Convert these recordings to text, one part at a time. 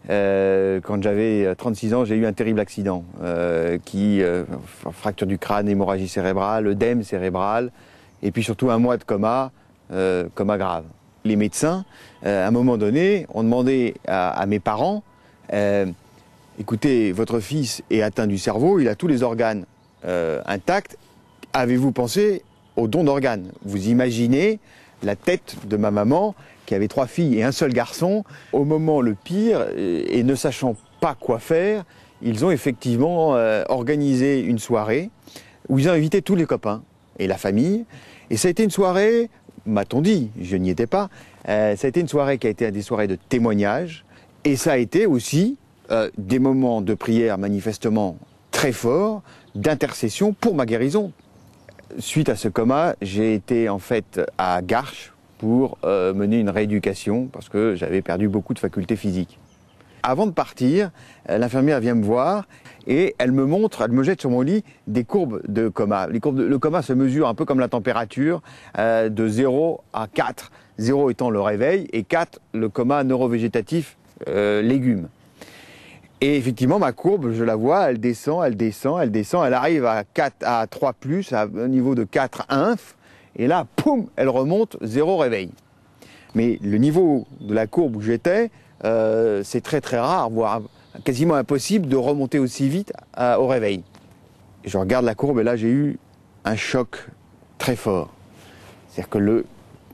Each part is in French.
Quand j'avais 36 ans, j'ai eu un terrible accident fracture du crâne, hémorragie cérébrale, œdème cérébral, et puis surtout un mois de coma grave. Les médecins, à un moment donné, ont demandé à mes parents, écoutez, votre fils est atteint du cerveau, il a tous les organes intacts, avez-vous pensé au don d'organes? Vous imaginez la tête de ma maman, qui avait 3 filles et un seul garçon, au moment le pire, et ne sachant pas quoi faire, ils ont effectivement organisé une soirée où ils ont invité tous les copains et la famille. Et ça a été une soirée, m'a-t-on dit, je n'y étais pas, ça a été une soirée qui a été des soirées de témoignages. Et ça a été aussi des moments de prière manifestement très forts, d'intercession pour ma guérison. Suite à ce coma, j'ai été en fait à Garches pour mener une rééducation parce que j'avais perdu beaucoup de facultés physiques. Avant de partir, l'infirmière vient me voir et elle me jette sur mon lit des courbes de coma. Le coma se mesure un peu comme la température, de 0 à 4. 0 étant le réveil et 4 le coma neurovégétatif légumes. Et effectivement, ma courbe, je la vois, elle descend, elle arrive à 3 plus, à un niveau de 4 inf, et là, poum, elle remonte, 0 réveil. Mais le niveau de la courbe où j'étais, c'est très très rare, voire quasiment impossible de remonter aussi vite au réveil. Et je regarde la courbe et là, j'ai eu un choc très fort. C'est-à-dire que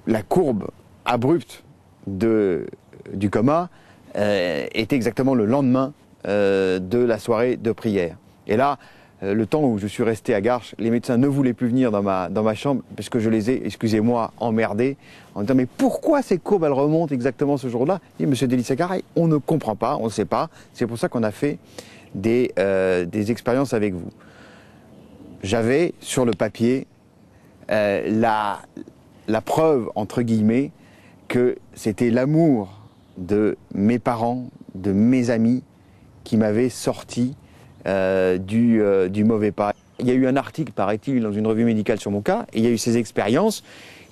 la courbe abrupte du coma était exactement le lendemain de la soirée de prière. Et là, le temps où je suis resté à Garches, les médecins ne voulaient plus venir dans ma chambre parce que je les ai, excusez-moi, emmerdés en disant mais pourquoi ces courbes elles remontent exactement ce jour-là? Je dis monsieur Delisagaray, on ne comprend pas, on ne sait pas. C'est pour ça qu'on a fait des expériences avec vous. J'avais sur le papier la preuve entre guillemets que c'était l'amour de mes parents, de mes amis qui m'avait sorti du mauvais pas. Il y a eu un article, paraît-il, dans une revue médicale sur mon cas, et il y a eu ces expériences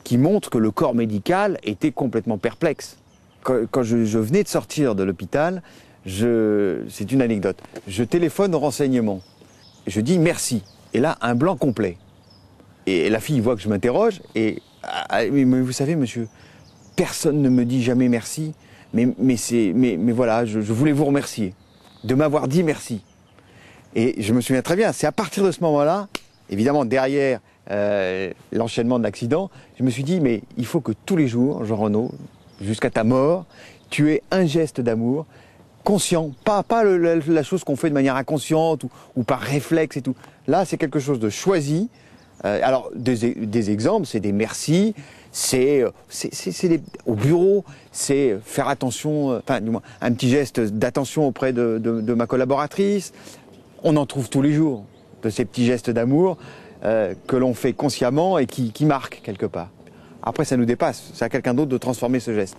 qui montrent que le corps médical était complètement perplexe. Quand je venais de sortir de l'hôpital, c'est une anecdote, je téléphone au renseignement, je dis merci, et là, un blanc complet. Et la fille voit que je m'interroge, et mais vous savez, monsieur, personne ne me dit jamais merci, mais voilà, je voulais vous remercier de m'avoir dit merci. Et je me souviens très bien, c'est à partir de ce moment-là, évidemment derrière l'enchaînement de l'accident, je me suis dit, mais il faut que tous les jours, Jean Renaud, jusqu'à ta mort, tu aies un geste d'amour conscient, pas la chose qu'on fait de manière inconsciente ou par réflexe et tout. Là, c'est quelque chose de choisi. Alors, des exemples, c'est des merci, au bureau, c'est faire attention, enfin, du moins, un petit geste d'attention auprès de ma collaboratrice. On en trouve tous les jours, de ces petits gestes d'amour que l'on fait consciemment et qui marquent quelque part. Après, ça nous dépasse, c'est à quelqu'un d'autre de transformer ce geste.